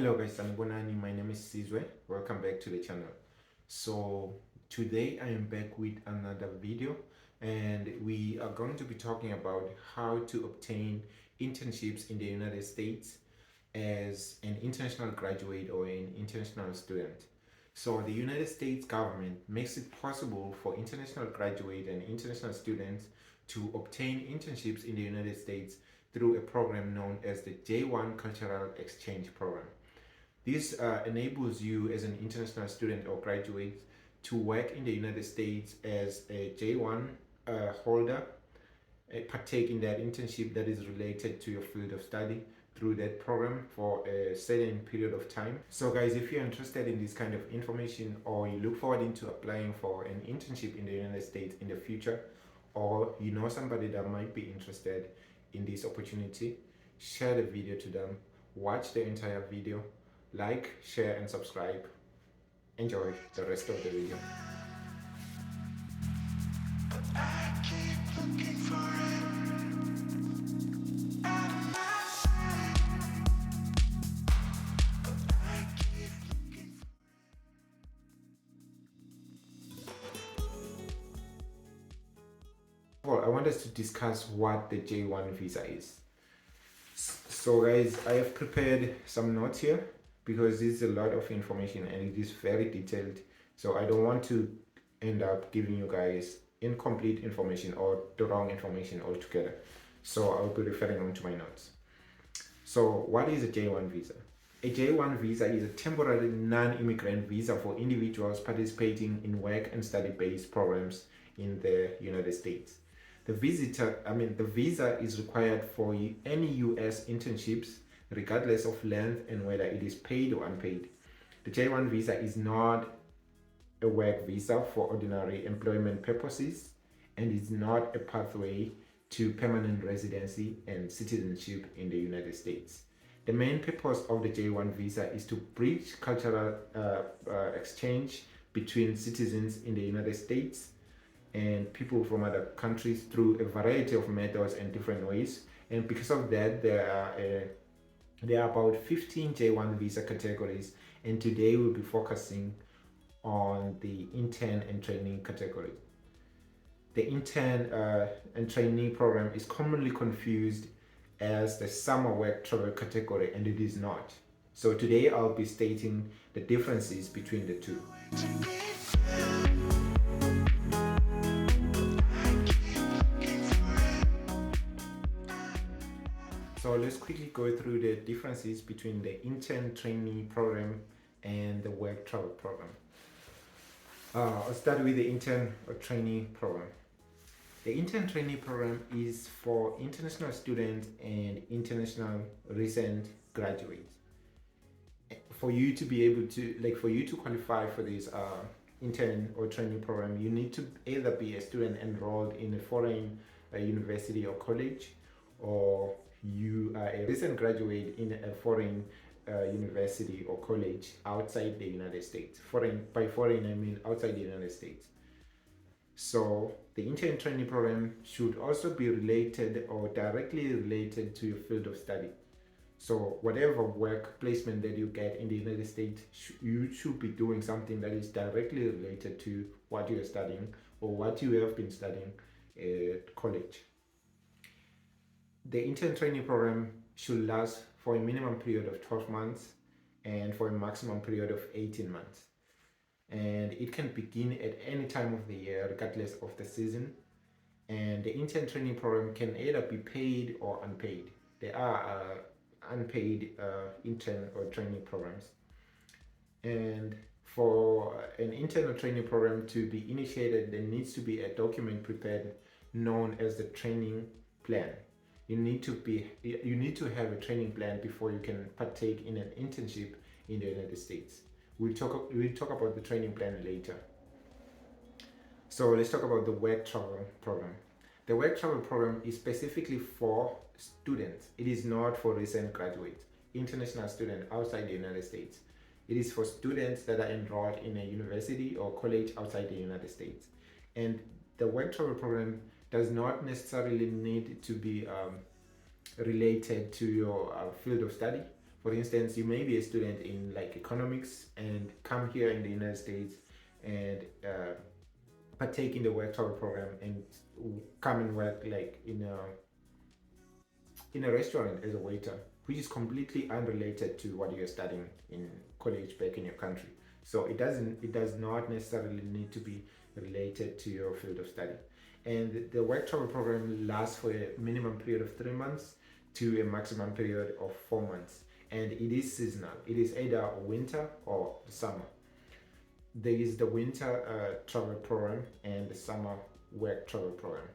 Hello guys, my name is Sizwe. Welcome back to the channel. So today I am back with another video and we are going to be talking about how to obtain internships in the United States as an international graduate or an international student. So the United States government makes it possible for international graduate and international students to obtain internships in the United States through a program known as the J1 Cultural Exchange Program. This enables you as an international student or graduate to work in the United States as a J1 holder, partake in that internship that is related to your field of study through that program for a certain period of time. So guys, if you're interested in this kind of information or you look forward into applying for an internship in the United States in the future, or you know somebody that might be interested in this opportunity, share the video to them, watch the entire video, like, share and subscribe. Enjoy the rest of the video. Well, I want us to discuss what the J1 visa is. So guys, I have prepared some notes here because this is a lot of information and it is very detailed, so I don't want to end up giving you guys incomplete information or the wrong information altogether. So I'll be referring on to my notes. So what is a J1 visa? A J1 visa is a temporary non-immigrant visa for individuals participating in work and study-based programs in the United States. The visa is required for any US internships regardless of length and whether it is paid or unpaid. The J1 visa is not a work visa for ordinary employment purposes and is not a pathway to permanent residency and citizenship in the United States. The main purpose of the J1 visa is to bridge cultural exchange between citizens in the United States and people from other countries through a variety of methods and different ways. And because of that, there are about 15 J1 visa categories, and today we'll be focusing on the intern and trainee category. The intern and trainee program is commonly confused as the summer work travel category, and it is not. So today I'll be stating the differences between the two. So let's quickly go through the differences between the intern trainee program and the work travel program. I'll start with the intern or trainee program. The intern trainee program is for international students and international recent graduates. For you to be able to, for you to qualify for this intern or trainee program, you need to either be a student enrolled in a foreign university or college, or you are a recent graduate in a foreign university or college outside the United States. By foreign, I mean outside the United States. So the intern trainee program should also be related or directly related to your field of study. So whatever work placement that you get in the United States, you should be doing something that is directly related to what you are studying or what you have been studying at college. The intern training program should last for a minimum period of 12 months and for a maximum period of 18 months. And it can begin at any time of the year, regardless of the season. And the intern training program can either be paid or unpaid. There are unpaid intern or training programs. And for an intern or training program to be initiated, there needs to be a document prepared known as the training plan. You need to have a training plan before you can partake in an internship in the United States. We'll talk about the training plan later. So let's talk about the work travel program. The work travel program is specifically for students. It is not for recent graduates, international students outside the United States. It is for students that are enrolled in a university or college outside the United States. And the work travel program does not necessarily need to be related to your field of study, For instance, you may be a student in like economics and come here in the United States and partake in the work travel program and come and work like in a restaurant as a waiter, which is completely unrelated to what you're studying in college back in your country. So it does not necessarily need to be related to your field of study. And the work travel program lasts for a minimum period of 3 months to a maximum period of 4 months. And it is seasonal. It is either winter or summer. There is the winter travel program and the summer work travel program.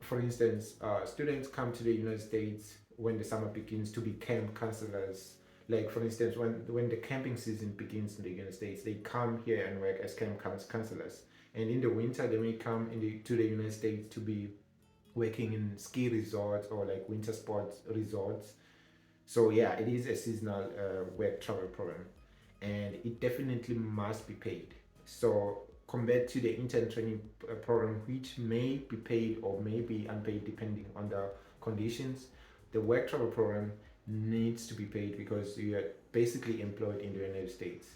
For instance, students come to the United States when the summer begins to be camp counselors. Like for instance, when the camping season begins in the United States, they come here and work as camp counselors. And in the winter, they may come to the United States to be working in ski resorts or like winter sports resorts. So yeah, it is a seasonal work travel program, and it definitely must be paid. So compared to the intern training program, which may be paid or may be unpaid depending on the conditions, the work travel program needs to be paid because you are basically employed in the United States.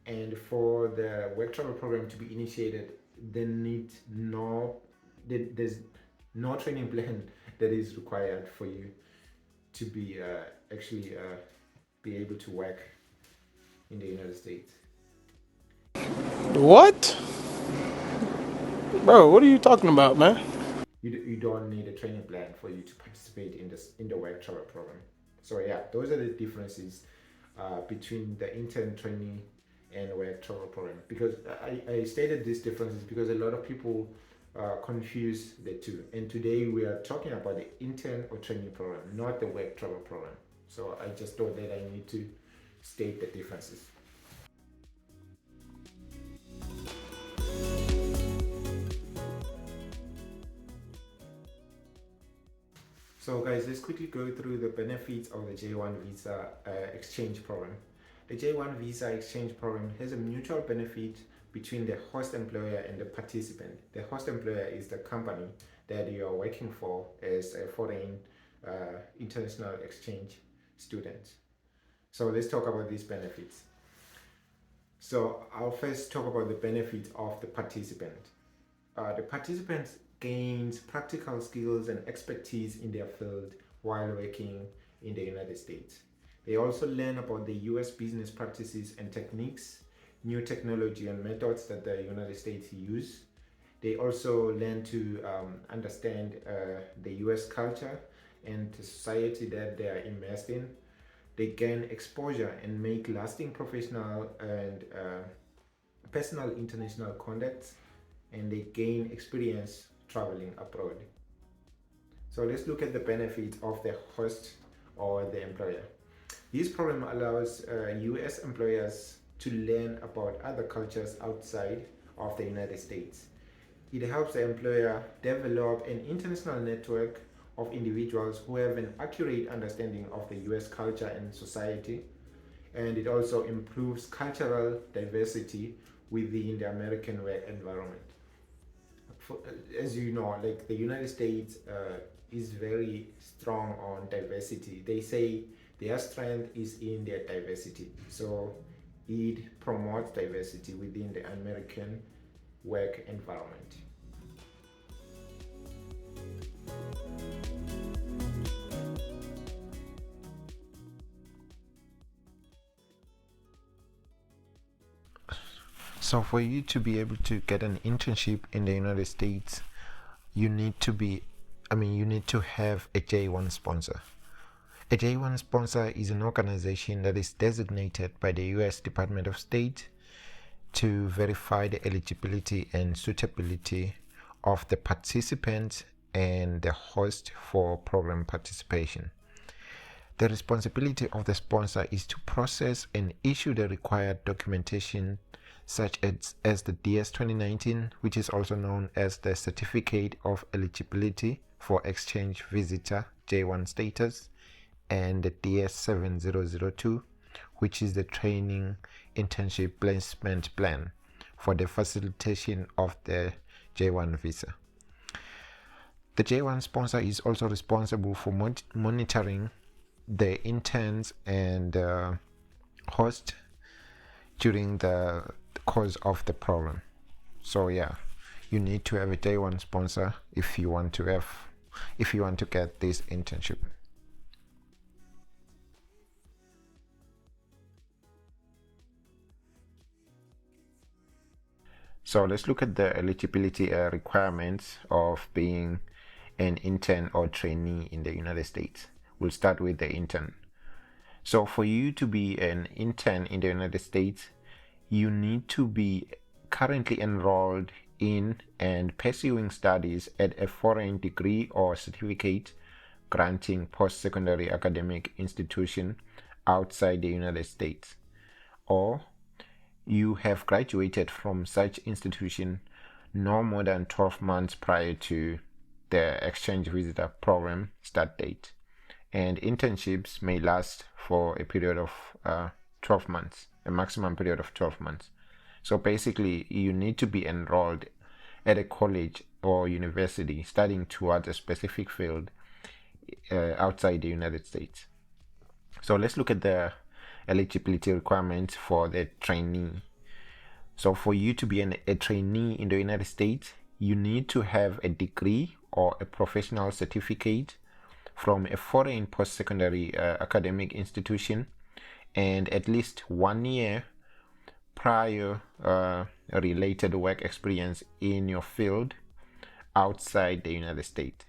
And for the work travel program to be initiated, there's no training plan that is required for you to be be able to work in the United States. What? Bro, what are you talking about, man? You don't need a training plan for you to participate in the work travel program. So yeah, those are the differences between the intern trainee and work travel program. Because I stated these differences because a lot of people confuse the two. And today we are talking about the intern or trainee program, not the work travel program. So I just thought that I need to state the differences. So guys, let's quickly go through the benefits of the J1 visa exchange program. The J1 visa exchange program has a mutual benefit between the host employer and the participant. The host employer is the company that you are working for as a foreign international exchange student. So let's talk about these benefits. So I'll first talk about the benefits of the participant. The participants gains practical skills and expertise in their field while working in the United States. They also learn about the US business practices and techniques, new technology and methods that the United States use. They also learn to understand the US culture and the society that they are immersed in. They gain exposure and make lasting professional and personal international contacts, and they gain experience traveling abroad. So let's look at the benefits of the host or the employer. This program allows US employers to learn about other cultures outside of the United States. It helps the employer develop an international network of individuals who have an accurate understanding of the US culture and society, and it also improves cultural diversity within the American work environment. As you know, like the United States is very strong on diversity. They say their strength is in their diversity. So it promotes diversity within the American work environment. So for you to be able to get an internship in the United States, you need to have a J1 sponsor. A J1 sponsor is an organization that is designated by the US Department of State to verify the eligibility and suitability of the participant and the host for program participation. The responsibility of the sponsor is to process and issue the required documentation such as the DS 2019, which is also known as the Certificate of Eligibility for Exchange Visitor J1 status, and the DS 7002, which is the Training Internship Placement Plan for the facilitation of the J1 visa. The J1 sponsor is also responsible for monitoring the interns and host during the course of the program. So yeah, you need to have a day one sponsor if you want to get this internship. So let's look at the eligibility requirements of being an intern or trainee in the United States. We'll start with the intern. So for you to be an intern in the United States, you need to be currently enrolled in and pursuing studies at a foreign degree or certificate granting post-secondary academic institution outside the United States, or you have graduated from such institution no more than 12 months prior to the exchange visitor program start date. And internships may last for a period of 12 months, a maximum period of 12 months. So basically, you need to be enrolled at a college or university studying towards a specific field outside the United States. So let's look at the eligibility requirements for the trainee. So for you to be a trainee in the United States, you need to have a degree or a professional certificate from a foreign post-secondary academic institution and at least 1 year prior related work experience in your field outside the United States.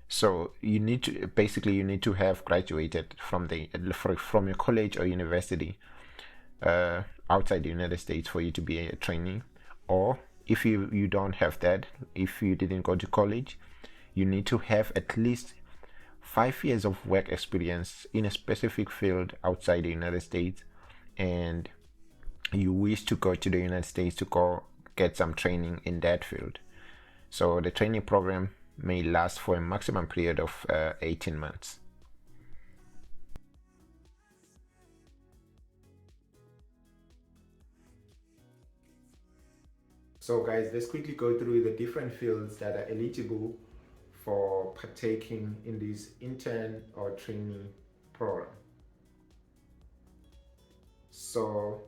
So you need to have graduated from your college or university outside the United States for you to be a trainee. Or if you don't have that, if you didn't go to college, you need to have at least 5 years of work experience in a specific field outside the United States, and you wish to go to the United States to go get some training in that field. So the training program may last for a maximum period of 18 months. So guys, let's quickly go through the different fields that are eligible for partaking in this intern or trainee program. So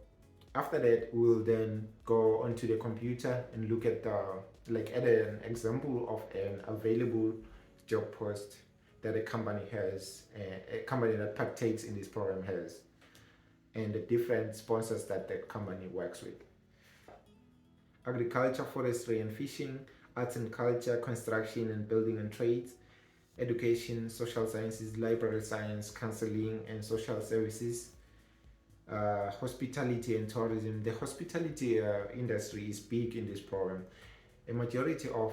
after that, we'll then go onto the computer and look at an example of an available job post that a company has, a company that partakes in this program has, and the different sponsors that the company works with. Agriculture, forestry and fishing, arts and culture, construction and building and trades, education, social sciences, library science, counseling and social services, hospitality and tourism. The hospitality industry is big in this program. A majority of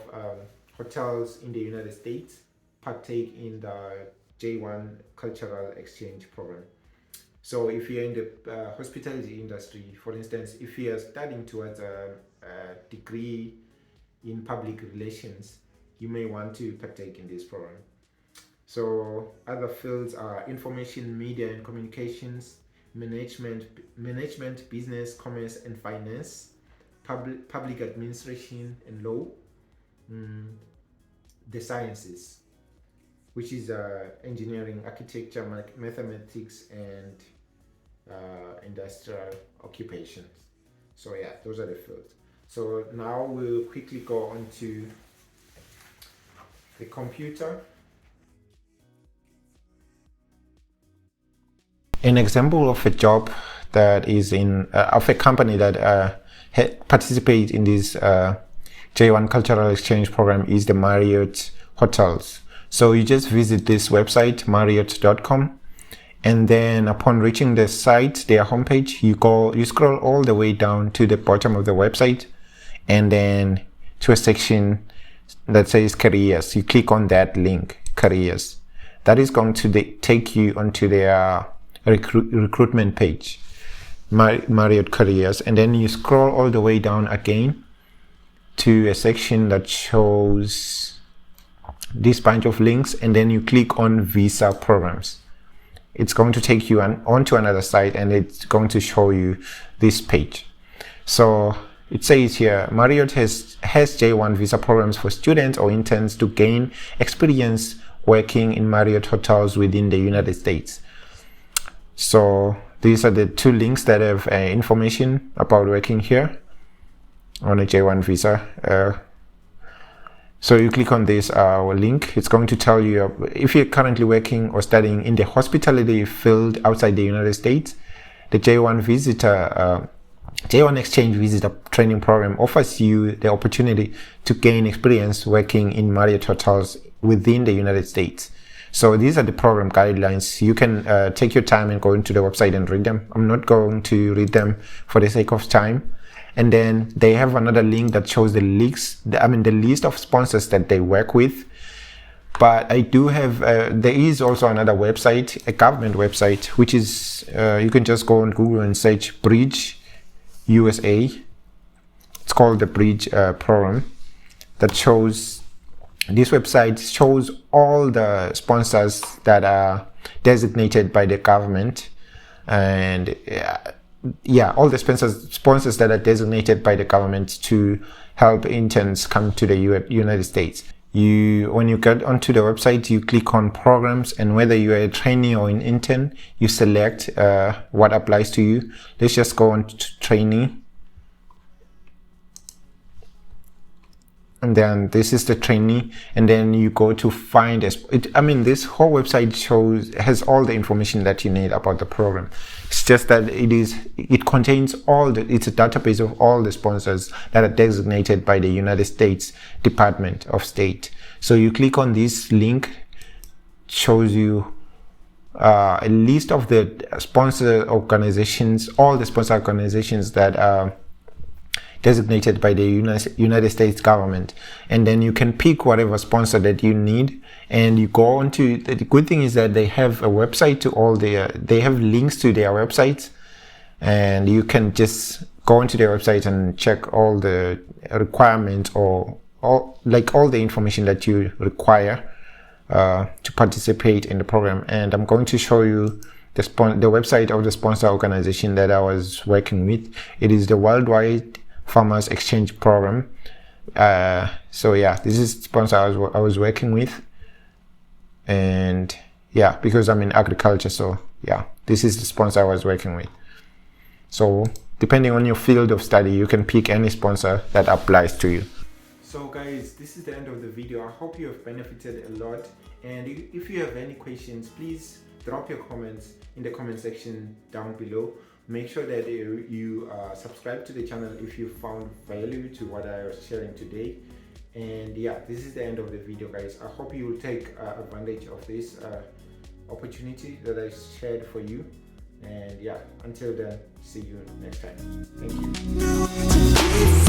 hotels in the United States partake in the J1 cultural exchange program. So if you're in the hospitality industry, for instance, if you are studying towards a degree in public relations, you may want to partake in this program. So other fields are information, media and communications, management, business, commerce and finance, public administration and law, the sciences, which is engineering, architecture, mathematics and industrial occupations. So yeah, those are the fields. So now we'll quickly go on to the computer. An example of a job that is of a company that participates in this J1 Cultural Exchange Program is the Marriott Hotels. So you just visit this website, marriott.com, and then upon reaching the site, their homepage, you scroll all the way down to the bottom of the website, and then to a section that says careers. You click on that link, careers. That is going to take you onto their recruitment page, Marriott careers, and then you scroll all the way down again to a section that shows this bunch of links, and then you click on visa programs. It's going to take you onto another site, and it's going to show you this page. So it says here, Marriott has J1 visa programs for students or interns to gain experience working in Marriott hotels within the United States. So these are the 2 links that have information about working here on a J1 visa. So you click on this link. It's going to tell you if you're currently working or studying in the hospitality field outside the United States. The J1 exchange visitor training program offers you the opportunity to gain experience working in Marriott hotels within the United States. So these are the program guidelines. You can take your time and go into the website and read them. I'm not going to read them for the sake of time. And then they have another link that shows the list of sponsors that they work with. But I do have, there is also another website, a government website, which is, you can just go on Google and search Bridge USA. It's called the Bridge program. That shows, this website shows all the sponsors that are designated by the government. And yeah, all the sponsors that are designated by the government to help interns come to the United States. When you get onto the website, you click on programs, and whether you are a trainee or an intern, you select what applies to you. Let's just go on to trainee. And then this is the trainee, and then you go to find this whole website has all the information that you need about the program. It's just that it contains it's a database of all the sponsors that are designated by the United States Department of State. So you click on this link, shows you a list of the sponsor organizations, all the sponsor organizations that are designated by the United States government, and then you can pick whatever sponsor that you need, and you go on to, the good thing is that they have a website to they have links to their websites, and you can just go into their website and check all the requirements or all the information that you require to participate in the program. And I'm going to show you the website of the sponsor organization that I was working with. It is the Worldwide Farmers Exchange Program. So yeah, this is the sponsor I was working with, and yeah, because I'm in agriculture, so yeah, this is the sponsor I was working with. So depending on your field of study, you can pick any sponsor that applies to you. So guys, this is the end of the video. I hope you have benefited a lot, and if you have any questions, please drop your comments in the comment section down below. Make sure that you subscribe to the channel if you found value to what I was sharing today. And yeah, this is the end of the video, guys. I hope you will take advantage of this opportunity that I shared for you. And yeah, until then, see you next time. Thank you.